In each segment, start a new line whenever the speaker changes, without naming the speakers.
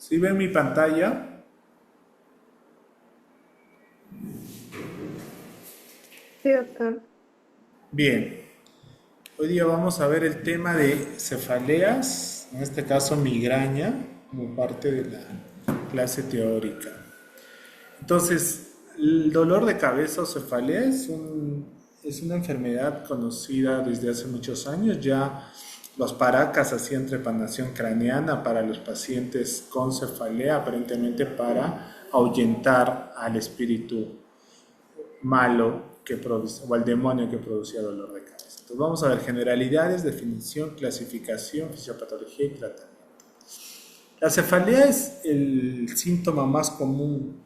¿Sí ven mi pantalla?
Sí, doctor.
Bien, hoy día vamos a ver el tema de cefaleas, en este caso migraña, como parte de la clase teórica. Entonces, el dolor de cabeza o cefalea es una enfermedad conocida desde hace muchos años. Ya los Paracas hacían trepanación craneana para los pacientes con cefalea, aparentemente para ahuyentar al espíritu malo que produce, o al demonio que producía dolor de cabeza. Entonces vamos a ver generalidades, definición, clasificación, fisiopatología y tratamiento. La cefalea es el síntoma más común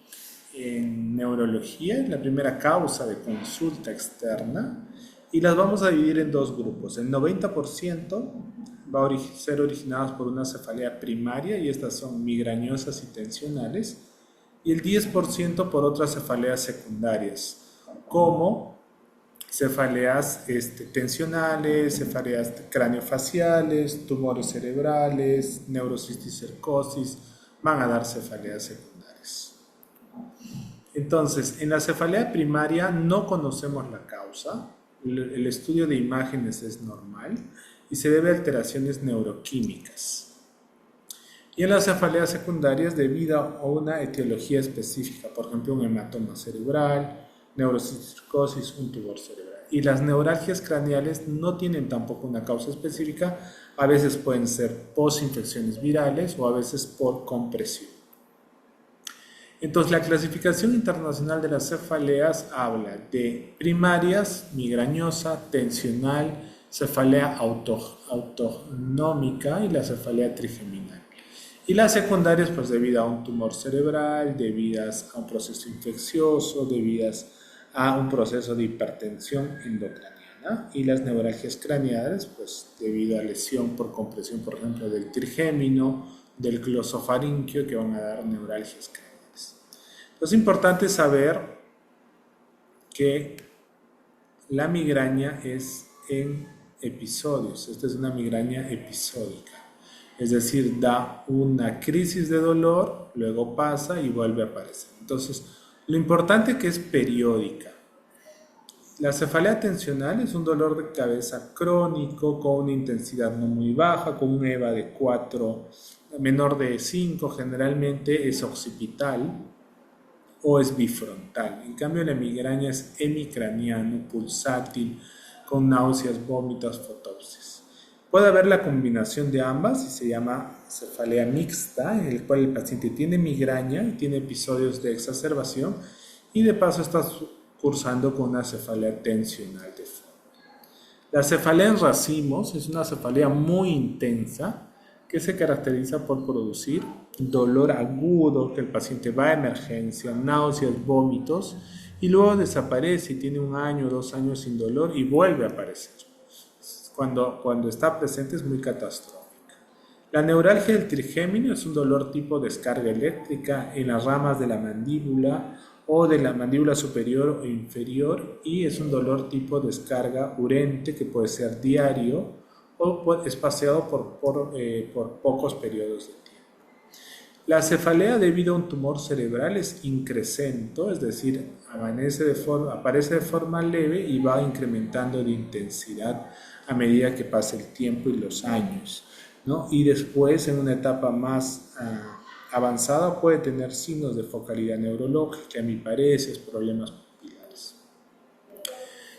en neurología, es la primera causa de consulta externa y las vamos a dividir en dos grupos. El 90% va a ser originados por una cefalea primaria y estas son migrañosas y tensionales y el 10% por otras cefaleas secundarias como cefaleas tensionales, cefaleas craneofaciales, tumores cerebrales, neurocisticercosis, van a dar cefaleas secundarias. Entonces, en la cefalea primaria no conocemos la causa, el estudio de imágenes es normal y se debe a alteraciones neuroquímicas. Y en las cefaleas secundarias debido a una etiología específica, por ejemplo, un hematoma cerebral, neurocisticercosis, un tumor cerebral. Y las neuralgias craneales no tienen tampoco una causa específica, a veces pueden ser posinfecciones virales o a veces por compresión. Entonces, la clasificación internacional de las cefaleas habla de primarias, migrañosa, tensional, cefalea autonómica y la cefalea trigeminal. Y las secundarias, pues debido a un tumor cerebral, debidas a un proceso infeccioso, debidas a un proceso de hipertensión endocraniana. Y las neuralgias craneales, pues debido a lesión por compresión, por ejemplo, del trigémino, del glosofaringio, que van a dar neuralgias craneales. Es importante saber que la migraña es en episodios. Esta es una migraña episódica. Es decir, da una crisis de dolor, luego pasa y vuelve a aparecer. Entonces, lo importante es que es periódica. La cefalea tensional es un dolor de cabeza crónico con una intensidad no muy baja, con un EVA de 4, menor de 5, generalmente es occipital o es bifrontal. En cambio, la migraña es hemicraniano, pulsátil, con náuseas, vómitos, fotopsis. Puede haber la combinación de ambas y se llama cefalea mixta, en el cual el paciente tiene migraña y tiene episodios de exacerbación y de paso está cursando con una cefalea tensional de fondo. La cefalea en racimos es una cefalea muy intensa que se caracteriza por producir dolor agudo, que el paciente va a emergencia, náuseas, vómitos, y luego desaparece y tiene 1 año, 2 años sin dolor y vuelve a aparecer. Cuando está presente es muy catastrófica. La neuralgia del trigémino es un dolor tipo descarga eléctrica en las ramas de la mandíbula o de la mandíbula superior o inferior y es un dolor tipo descarga urente que puede ser diario o espaciado por pocos periodos de tiempo. La cefalea debido a un tumor cerebral es increscento, es decir, aparece de forma leve y va incrementando de intensidad a medida que pasa el tiempo y los años, ¿no? Y después, en una etapa más avanzada, puede tener signos de focalidad neurológica, hemiparesis, problemas pupilares.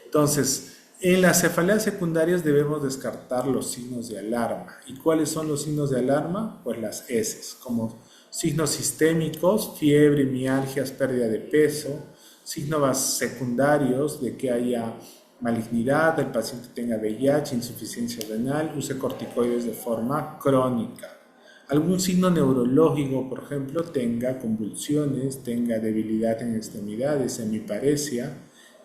Entonces, en las cefaleas secundarias debemos descartar los signos de alarma. ¿Y cuáles son los signos de alarma? Pues las heces, como signos sistémicos, fiebre, mialgias, pérdida de peso, signos secundarios de que haya malignidad, el paciente tenga VIH, insuficiencia renal, use corticoides de forma crónica. Algún signo neurológico, por ejemplo, tenga convulsiones, tenga debilidad en extremidades, hemiparesia,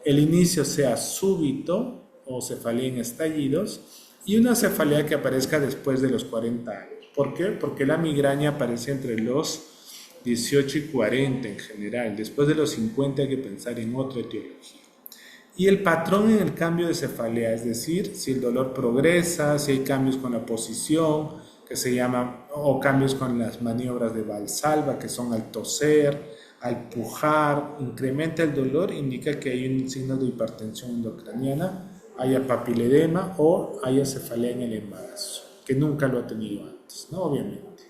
el inicio sea súbito o cefalea en estallidos y una cefalea que aparezca después de los 40 años. ¿Por qué? Porque la migraña aparece entre los 18 y 40 en general. Después de los 50 hay que pensar en otra etiología. Y el patrón en el cambio de cefalea, es decir, si el dolor progresa, si hay cambios con la posición, que se llaman, o cambios con las maniobras de Valsalva, que son al toser, al pujar, incrementa el dolor, indica que hay un signo de hipertensión intracraniana, haya papiledema o haya cefalea en el embarazo, que nunca lo ha tenido antes, ¿no? Obviamente.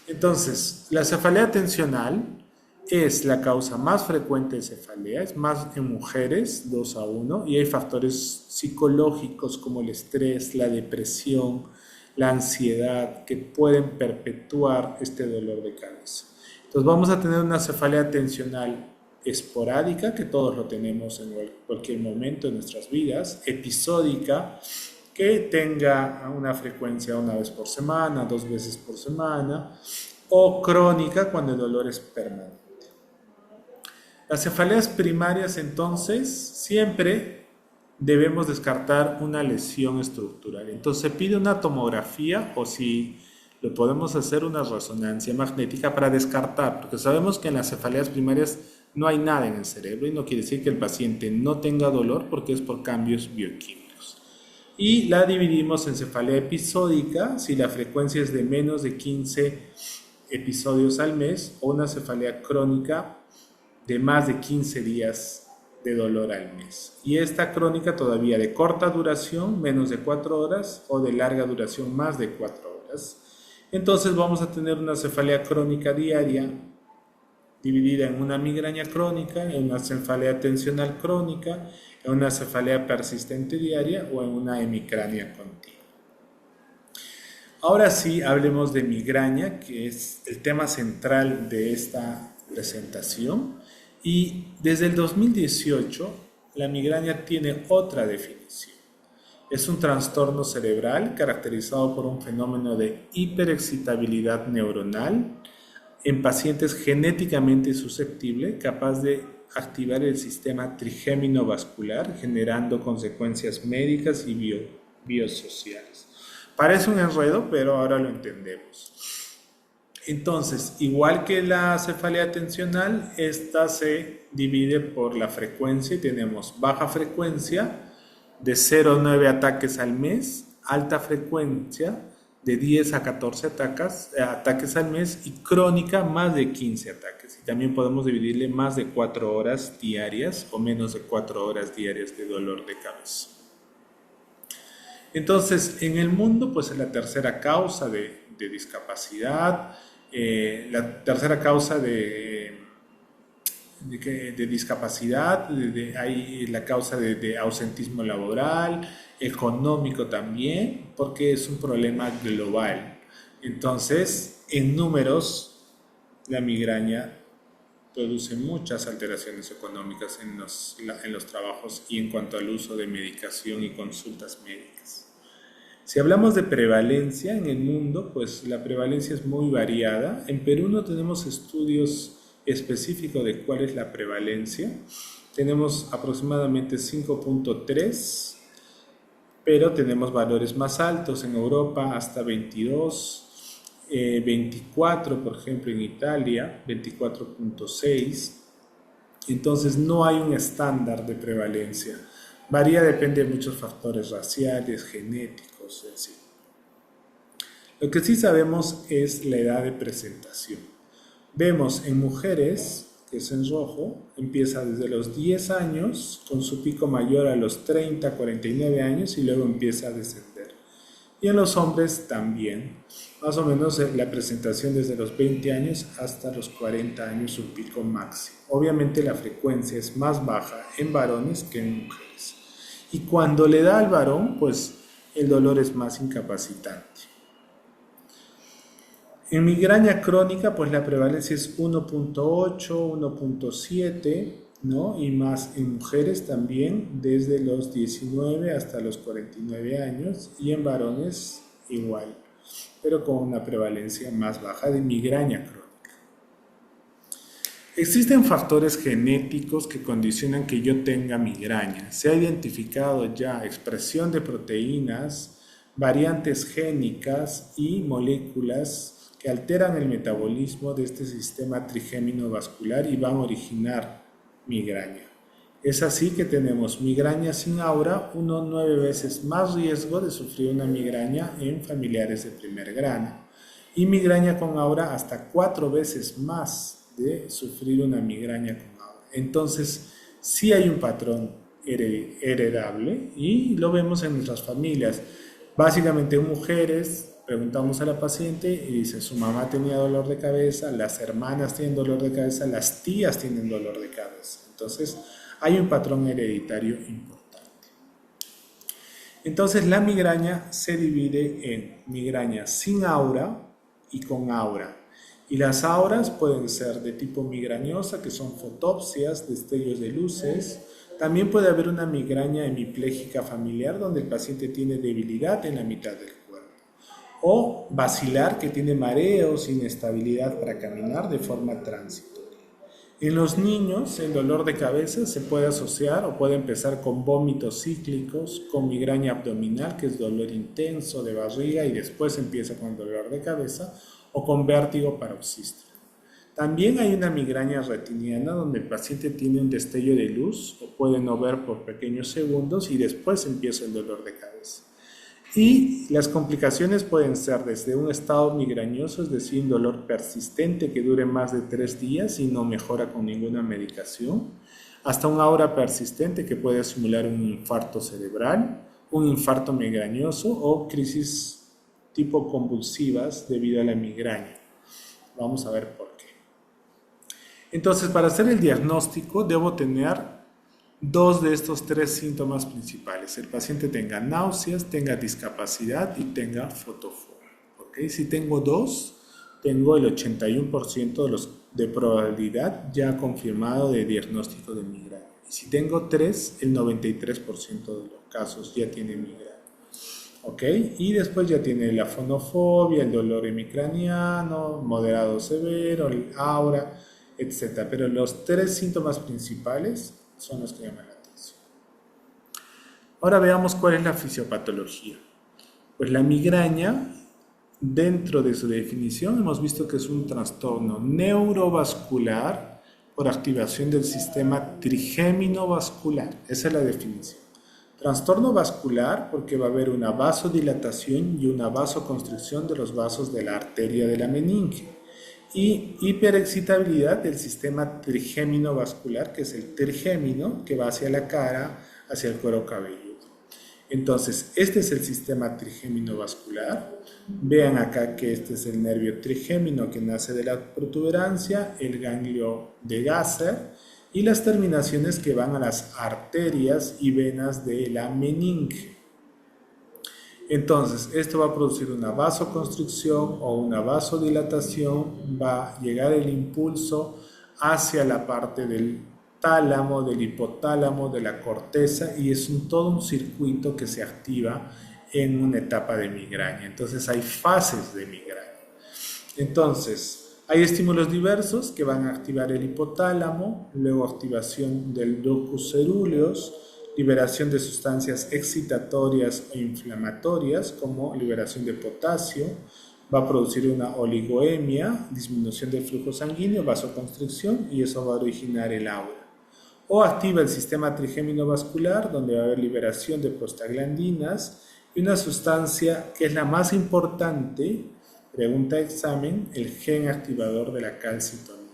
Entonces, la cefalea tensional es la causa más frecuente de cefalea, es más en mujeres, 2-1, y hay factores psicológicos como el estrés, la depresión, la ansiedad, que pueden perpetuar este dolor de cabeza. Entonces vamos a tener una cefalea tensional esporádica, que todos lo tenemos en cualquier momento de nuestras vidas, episódica, que tenga una frecuencia una vez por semana, 2 veces por semana, o crónica cuando el dolor es permanente. Las cefaleas primarias, entonces, siempre debemos descartar una lesión estructural. Entonces se pide una tomografía o si lo podemos hacer una resonancia magnética para descartar, porque sabemos que en las cefaleas primarias no hay nada en el cerebro y no quiere decir que el paciente no tenga dolor porque es por cambios bioquímicos. Y la dividimos en cefalea episódica si la frecuencia es de menos de 15 episodios al mes o una cefalea crónica de más de 15 días de dolor al mes. Y esta crónica todavía de corta duración, menos de 4 horas, o de larga duración, más de 4 horas. Entonces vamos a tener una cefalea crónica diaria dividida en una migraña crónica, en una cefalea tensional crónica, en una cefalea persistente diaria o en una hemicrania continua. Ahora sí, hablemos de migraña, que es el tema central de esta presentación. Y desde el 2018, la migraña tiene otra definición. Es un trastorno cerebral caracterizado por un fenómeno de hiperexcitabilidad neuronal en pacientes genéticamente susceptibles, capaz de activar el sistema trigémino vascular, generando consecuencias médicas y biosociales. Parece un enredo, pero ahora lo entendemos. Entonces, igual que la cefalea tensional, esta se divide por la frecuencia y tenemos baja frecuencia de 0 a 9 ataques al mes, alta frecuencia de 10 a 14 ataques al mes y crónica más de 15 ataques. Y también podemos dividirle más de 4 horas diarias o menos de 4 horas diarias de dolor de cabeza. Entonces, en el mundo, pues es la tercera causa de discapacidad, la tercera causa de discapacidad, hay la causa de ausentismo laboral, económico también, porque es un problema global. Entonces, en números, la migraña produce muchas alteraciones económicas en los trabajos y en cuanto al uso de medicación y consultas médicas. Si hablamos de prevalencia en el mundo, pues la prevalencia es muy variada. En Perú no tenemos estudios específicos de cuál es la prevalencia. Tenemos aproximadamente 5.3, pero tenemos valores más altos en Europa, hasta 22, 24, por ejemplo, en Italia, 24.6. Entonces no hay un estándar de prevalencia. Varía, depende de muchos factores raciales, genéticos, etc. Lo que sí sabemos es la edad de presentación. Vemos en mujeres, que es en rojo, empieza desde los 10 años, con su pico mayor a los 30, 49 años y luego empieza a descender. Y en los hombres también, más o menos la presentación desde los 20 años hasta los 40 años, su pico máximo. Obviamente la frecuencia es más baja en varones que en mujeres. Y cuando le da al varón, pues el dolor es más incapacitante. En migraña crónica, pues la prevalencia es 1.8, 1.7, ¿no? Y más en mujeres también, desde los 19 hasta los 49 años, y en varones igual, pero con una prevalencia más baja de migraña crónica. Existen factores genéticos que condicionan que yo tenga migraña. Se ha identificado ya expresión de proteínas, variantes génicas y moléculas que alteran el metabolismo de este sistema trigémino vascular y van a originar migraña. Es así que tenemos migraña sin aura, 9 veces más riesgo de sufrir una migraña en familiares de primer grado. Y migraña con aura hasta 4 veces más de sufrir una migraña con aura. Entonces, sí hay un patrón heredable y lo vemos en nuestras familias. Básicamente en mujeres, preguntamos a la paciente y dice, su mamá tenía dolor de cabeza, las hermanas tienen dolor de cabeza, las tías tienen dolor de cabeza. Entonces, hay un patrón hereditario importante. Entonces, la migraña se divide en migraña sin aura y con aura. Y las auras pueden ser de tipo migrañosa, que son fotopsias, destellos de luces. También puede haber una migraña hemipléjica familiar, donde el paciente tiene debilidad en la mitad del cuerpo. O vacilar, que tiene mareos, inestabilidad para caminar de forma transitoria. En los niños, el dolor de cabeza se puede asociar o puede empezar con vómitos cíclicos, con migraña abdominal, que es dolor intenso de barriga y después empieza con dolor de cabeza, o con vértigo paroxístico. También hay una migraña retiniana donde el paciente tiene un destello de luz o puede no ver por pequeños segundos y después empieza el dolor de cabeza. Y las complicaciones pueden ser desde un estado migrañoso, es decir, un dolor persistente que dure más de 3 días y no mejora con ninguna medicación, hasta una aura persistente que puede simular un infarto cerebral, un infarto migrañoso o crisis tipo convulsivas debido a la migraña. Vamos a ver por qué. Entonces, para hacer el diagnóstico, debo tener 2 de estos 3 síntomas principales. El paciente tenga náuseas, tenga discapacidad y tenga fotofobia. ¿Okay? Si tengo 2, tengo el 81% de probabilidad ya confirmado de diagnóstico de migraña. Y si tengo 3, el 93% de los casos ya tiene migraña. ¿Okay? Y después ya tiene la fonofobia, el dolor hemicraniano, moderado severo, el aura, etc. Pero los 3 síntomas principales son los que llaman la atención. Ahora veamos cuál es la fisiopatología. Pues la migraña, dentro de su definición, hemos visto que es un trastorno neurovascular por activación del sistema trigémino vascular. Esa es la definición. Trastorno vascular porque va a haber una vasodilatación y una vasoconstricción de los vasos de la arteria de la meninge. Y hiperexcitabilidad del sistema trigémino vascular, que es el trigémino que va hacia la cara, hacia el cuero cabelludo. Entonces, este es el sistema trigémino vascular. Vean acá que este es el nervio trigémino que nace de la protuberancia, el ganglio de Gasser y las terminaciones que van a las arterias y venas de la meninge. Entonces, esto va a producir una vasoconstricción o una vasodilatación, va a llegar el impulso hacia la parte del tálamo, del hipotálamo, de la corteza y es todo un circuito que se activa en una etapa de migraña. Entonces, hay fases de migraña. Entonces, hay estímulos diversos que van a activar el hipotálamo, luego activación del ductus cerúleus, liberación de sustancias excitatorias e inflamatorias como liberación de potasio, va a producir una oligoemia, disminución del flujo sanguíneo, vasoconstricción y eso va a originar el aura. O activa el sistema trigémino vascular donde va a haber liberación de prostaglandinas y una sustancia que es la más importante, pregunta de examen, el gen activador de la calcitonina,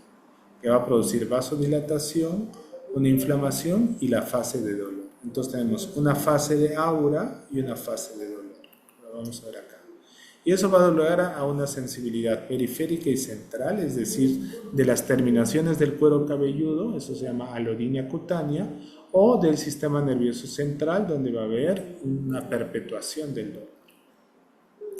que va a producir vasodilatación, una inflamación y la fase de dolor. Entonces tenemos una fase de aura y una fase de dolor. Lo vamos a ver acá. Y eso va a dar lugar a una sensibilidad periférica y central, es decir, de las terminaciones del cuero cabelludo, eso se llama alodinia cutánea, o del sistema nervioso central, donde va a haber una perpetuación del dolor.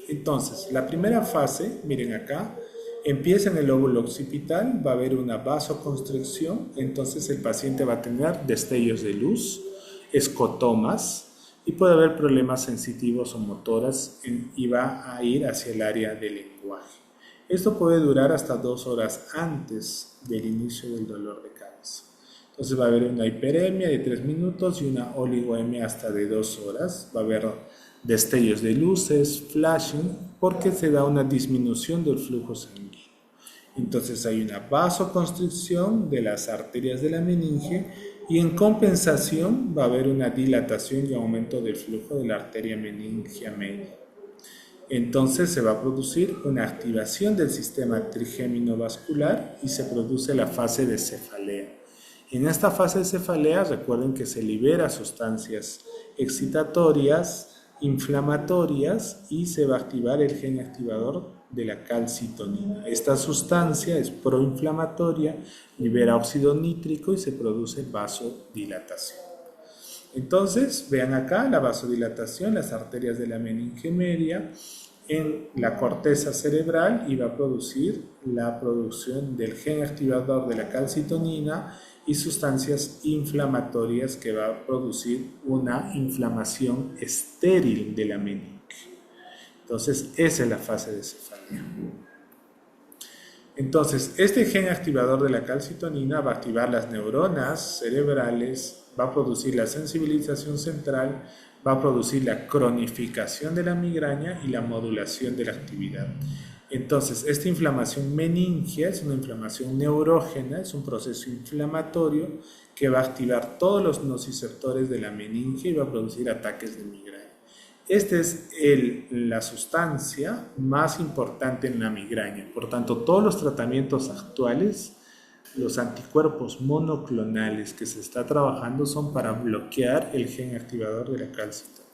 Entonces, la primera fase, miren acá, empieza en el lóbulo occipital, va a haber una vasoconstricción, entonces el paciente va a tener destellos de luz, escotomas y puede haber problemas sensitivos o motoras y va a ir hacia el área del lenguaje. Esto puede durar hasta 2 horas antes del inicio del dolor de cabeza. Entonces va a haber una hiperemia de 3 minutos y una oligoemia hasta de 2 horas. Va a haber destellos de luces, flashing, porque se da una disminución del flujo sanguíneo. Entonces hay una vasoconstricción de las arterias de la meninge Y en compensación va a haber una dilatación y aumento del flujo de la arteria meningia media. Entonces se va a producir una activación del sistema trigémino vascular y se produce la fase de cefalea. En esta fase de cefalea recuerden que se libera sustancias excitatorias, inflamatorias y se va a activar el gen activador de la calcitonina. Esta sustancia es proinflamatoria, libera óxido nítrico y se produce vasodilatación. Entonces, vean acá la vasodilatación, las arterias de la meninge media en la corteza cerebral y va a producir la producción del gen activador de la calcitonina y sustancias inflamatorias que va a producir una inflamación estéril de la meninge. Entonces, esa es la fase de cefalea. Entonces, este gen activador de la calcitonina va a activar las neuronas cerebrales, va a producir la sensibilización central, va a producir la cronificación de la migraña y la modulación de la actividad. Entonces, esta inflamación meningia es una inflamación neurógena, es un proceso inflamatorio que va a activar todos los nociceptores de la meninge y va a producir ataques de migraña. Esta es la sustancia más importante en la migraña. Por tanto, todos los tratamientos actuales, los anticuerpos monoclonales que se está trabajando son para bloquear el gen activador de la calcitonina.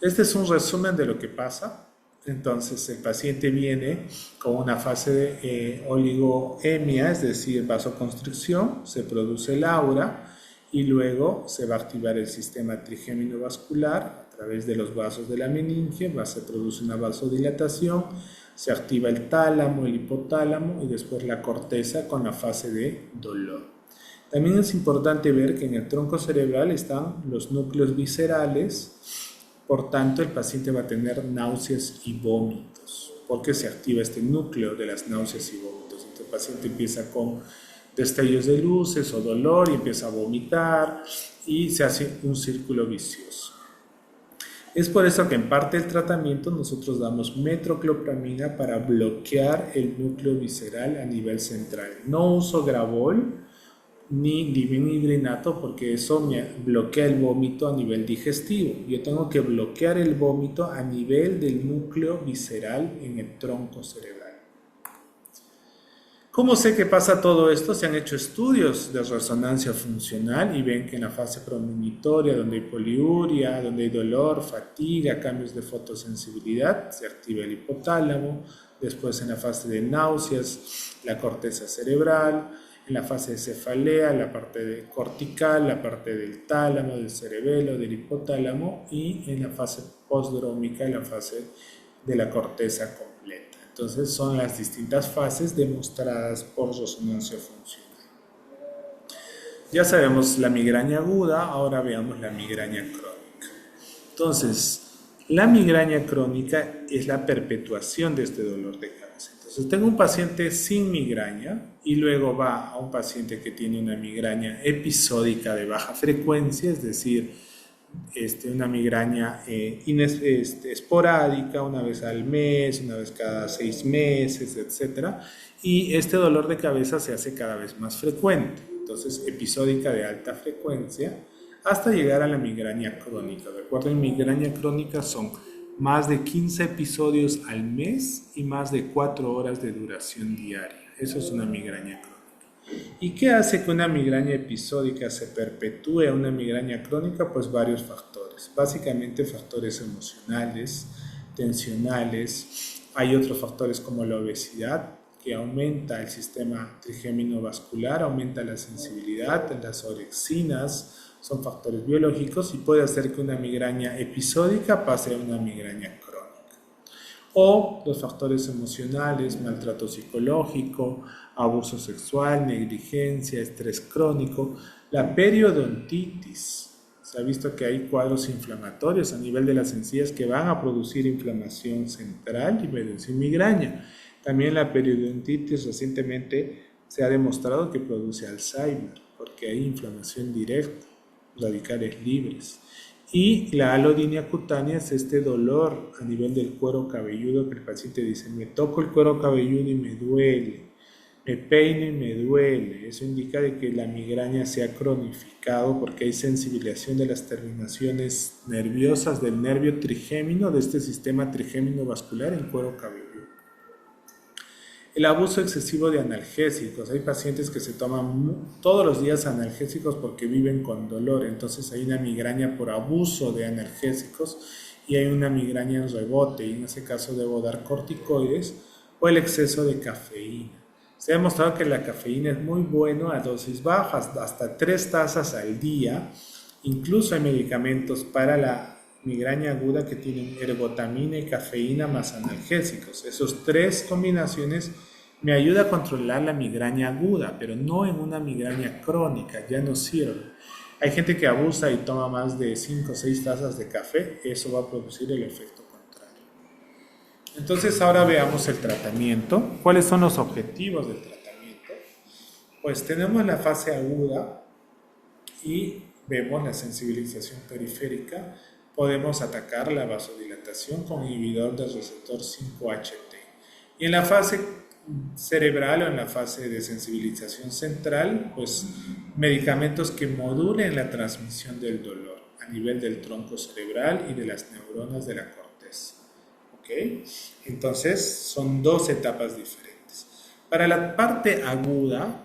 Este es un resumen de lo que pasa. Entonces, el paciente viene con una fase de oligoemia, es decir, vasoconstricción, se produce el aura y luego se va a activar el sistema trigémino vascular a través de los vasos de la meninge, se produce una vasodilatación, se activa el tálamo, el hipotálamo y después la corteza con la fase de dolor. También es importante ver que en el tronco cerebral están los núcleos viscerales, por tanto el paciente va a tener náuseas y vómitos, porque se activa este núcleo de las náuseas y vómitos. Entonces el paciente empieza con destellos de luces o dolor y empieza a vomitar y se hace un círculo vicioso. Es por eso que en parte del tratamiento nosotros damos metroclopramina para bloquear el núcleo visceral a nivel central. No uso Gravol ni divinhidrato porque eso me bloquea el vómito a nivel digestivo. Yo tengo que bloquear el vómito a nivel del núcleo visceral en el tronco cerebral. ¿Cómo sé que pasa todo esto? Se han hecho estudios de resonancia funcional y ven que en la fase premonitoria, donde hay poliuria, donde hay dolor, fatiga, cambios de fotosensibilidad, se activa el hipotálamo. Después en la fase de náuseas, la corteza cerebral. En la fase de cefalea, la parte cortical, la parte del tálamo, del cerebelo, del hipotálamo. Y en la fase postdrómica, la fase de la corteza completa. Entonces son las distintas fases demostradas por resonancia funcional. Ya sabemos la migraña aguda, ahora veamos la migraña crónica. Entonces, la migraña crónica es la perpetuación de este dolor de cabeza. Entonces tengo un paciente sin migraña y luego va a un paciente que tiene una migraña episódica de baja frecuencia, es decir, una migraña esporádica, una vez al mes, una vez cada 6 meses, etc. Y este dolor de cabeza se hace cada vez más frecuente, entonces episódica de alta frecuencia, hasta llegar a la migraña crónica. Recuerden, migraña crónica son más de 15 episodios al mes y más de 4 horas de duración diaria. Eso es una migraña crónica. ¿Y qué hace que una migraña episódica se perpetúe a una migraña crónica? Pues varios factores, básicamente factores emocionales, tensionales. Hay otros factores como la obesidad, que aumenta el sistema trigémino vascular, aumenta la sensibilidad, las orexinas, son factores biológicos y puede hacer que una migraña episódica pase a una migraña crónica. O los factores emocionales, maltrato psicológico, abuso sexual, negligencia, estrés crónico, la periodontitis. Se ha visto que hay cuadros inflamatorios a nivel de las encías que van a producir inflamación central y producir migraña. También la periodontitis recientemente se ha demostrado que produce Alzheimer, porque hay inflamación directa, radicales libres. Y la alodinia cutánea es este dolor a nivel del cuero cabelludo que el paciente dice, me toco el cuero cabelludo y me duele. Me peino y me duele. Eso indica de que la migraña se ha cronificado porque hay sensibilización de las terminaciones nerviosas del nervio trigémino, de este sistema trigémino vascular en cuero cabelludo. El abuso excesivo de analgésicos. Hay pacientes que se toman todos los días analgésicos porque viven con dolor. Entonces hay una migraña por abuso de analgésicos y hay una migraña en rebote. Y en ese caso debo dar corticoides o el exceso de cafeína. Se ha demostrado que la cafeína es muy bueno a dosis bajas, hasta 3 tazas al día. Incluso hay medicamentos para la migraña aguda que tienen ergotamina y cafeína más analgésicos. Esos 3 combinaciones me ayudan a controlar la migraña aguda, pero no en una migraña crónica, ya no sirve. Hay gente que abusa y toma más de 5 o 6 tazas de café, eso va a producir el efecto contrario. Entonces ahora veamos el tratamiento. ¿Cuáles son los objetivos del tratamiento? Pues tenemos la fase aguda y vemos la sensibilización periférica. Podemos atacar la vasodilatación con inhibidor del receptor 5-HT. Y en la fase cerebral o en la fase de sensibilización central, pues medicamentos que modulen la transmisión del dolor a nivel del tronco cerebral y de las neuronas de la corteza. ¿Okay? Entonces son 2 etapas diferentes. Para la parte aguda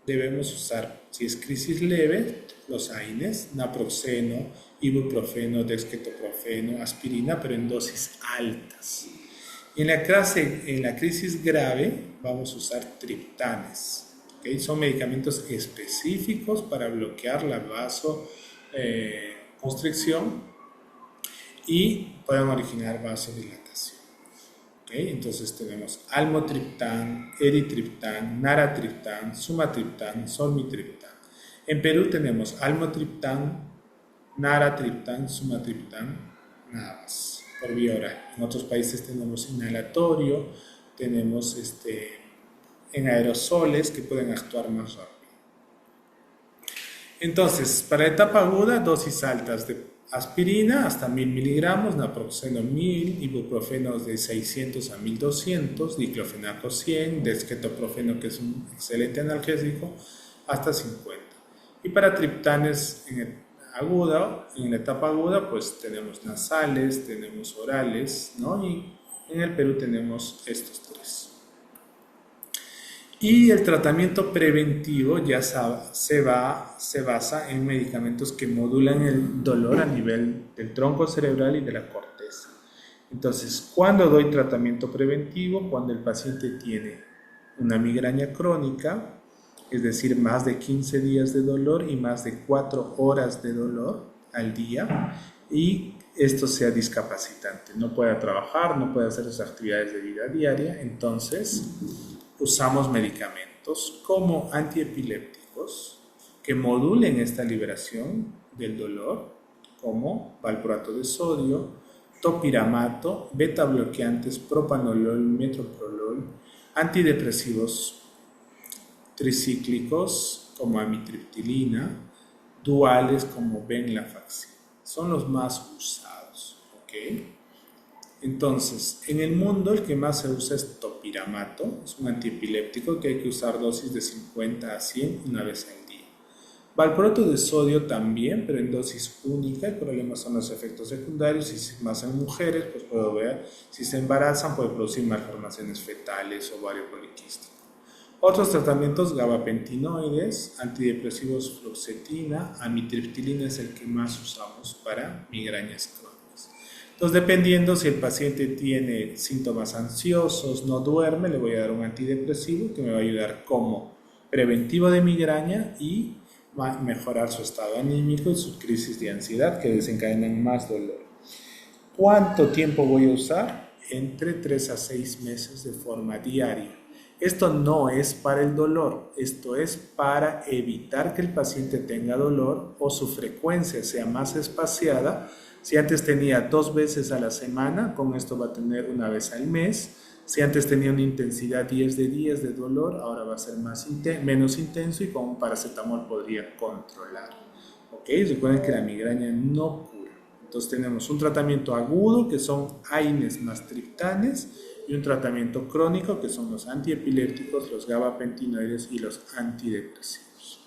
debemos usar, si es crisis leve, los AINES, naproxeno, ibuprofeno, dexketoprofeno, aspirina, pero en dosis altas. Y en la crisis grave vamos a usar triptanes. ¿Okay? Son medicamentos específicos para bloquear la vasoconstricción y pueden originar vasodilatación. ¿Okay? Entonces tenemos almotriptán, eritriptán, naratriptán, sumatriptán, solmitriptán. En Perú tenemos almotriptán, naratriptán, sumatriptán, nada más, por vía oral. En otros países tenemos inhalatorio, tenemos en aerosoles que pueden actuar más rápido. Entonces, para la etapa aguda, dosis altas de aspirina hasta 1000 miligramos, naproxeno 1000, ibuprofeno de 600 a 1200, diclofenaco 100, dexketoprofeno, que es un excelente analgésico, hasta 50. Y para triptanes en la etapa aguda, pues tenemos nasales, tenemos orales, ¿no? Y en el Perú tenemos estos 3. Y el tratamiento preventivo ya se basa en medicamentos que modulan el dolor a nivel del tronco cerebral y de la corteza. Entonces, ¿cuándo doy tratamiento preventivo? Cuando el paciente tiene una migraña crónica, es decir, más de 15 días de dolor y más de 4 horas de dolor al día, y esto sea discapacitante, no pueda trabajar, no puede hacer sus actividades de vida diaria. Entonces usamos medicamentos como antiepilépticos que modulen esta liberación del dolor, como valproato de sodio, topiramato, beta bloqueantes, propanolol, metoprolol, antidepresivos tricíclicos como amitriptilina, duales como venlafaxina. Son los más usados. ¿Okay? Entonces, en el mundo el que más se usa es topiramato, es un antiepiléptico que hay que usar dosis de 50 a 100 una vez al día. Valproato de sodio también, pero en dosis única. El problema son los efectos secundarios, y más en mujeres, pues puedo ver, si se embarazan puede producir malformaciones fetales, ovario poliquístico. Otros tratamientos, gabapentinoides, antidepresivos, fluoxetina, amitriptilina es el que más usamos para migrañas crónicas. Entonces, dependiendo si el paciente tiene síntomas ansiosos, no duerme, le voy a dar un antidepresivo que me va a ayudar como preventivo de migraña y mejorar su estado anímico y su crisis de ansiedad que desencadenan más dolor. ¿Cuánto tiempo voy a usar? Entre 3 a 6 meses de forma diaria. Esto no es para el dolor, esto es para evitar que el paciente tenga dolor o su frecuencia sea más espaciada. Si antes tenía 2 veces a la semana, con esto va a tener 1 vez al mes. Si antes tenía una intensidad 10 de días de dolor, ahora va a ser menos intenso y con un paracetamol podría controlar. ¿Ok? Recuerden que la migraña no cura. Entonces tenemos un tratamiento agudo, que son AINES más triptanes, y un tratamiento crónico, que son los antiepilépticos, los gabapentinoides y los antidepresivos.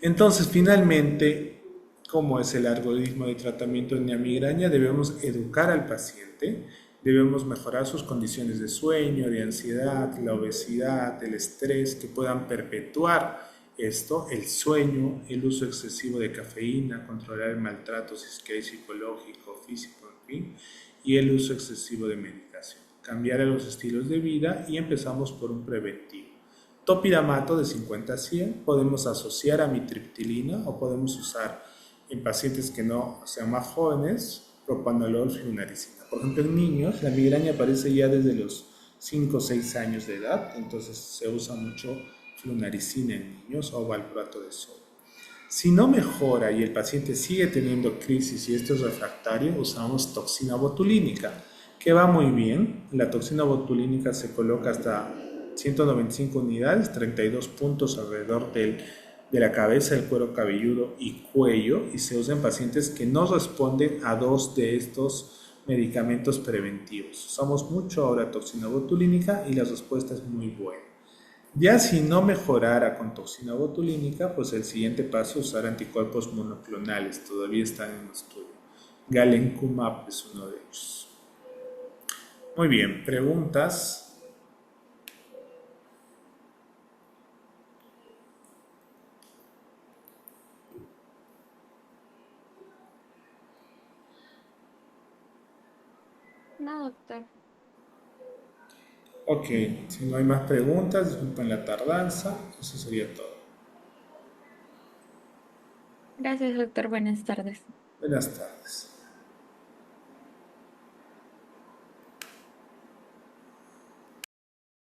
Entonces, finalmente, ¿cómo es el algoritmo de tratamiento en la migraña? Debemos educar al paciente, debemos mejorar sus condiciones de sueño, de ansiedad, la obesidad, el estrés, que puedan perpetuar esto, el sueño, el uso excesivo de cafeína, controlar el maltrato si es que hay psicológico, físico, en fin, y el uso excesivo de medicación. Cambiar a los estilos de vida y empezamos por un preventivo. Topiramato de 50 a 100 podemos asociar a mitriptilina o podemos usar en pacientes que no sean más jóvenes propanolol, flunaricina. Por ejemplo, en niños la migraña aparece ya desde los 5 o 6 años de edad, entonces se usa mucho flunaricina en niños o valproato de sodio. Si no mejora y el paciente sigue teniendo crisis y esto es refractario, usamos toxina botulínica, que va muy bien. La toxina botulínica se coloca hasta 195 unidades, 32 puntos alrededor de la cabeza, el cuero cabelludo y cuello, y se usa en pacientes que no responden a dos de estos medicamentos preventivos. Usamos mucho ahora toxina botulínica y la respuesta es muy buena. Ya si no mejorara con toxina botulínica, pues el siguiente paso es usar anticuerpos monoclonales, todavía están en estudio. Galencumab es uno de ellos. Muy bien, preguntas.
No, doctor.
Ok, si no hay más preguntas, disculpen la tardanza, eso sería todo.
Gracias, doctor. Buenas tardes.
Buenas tardes.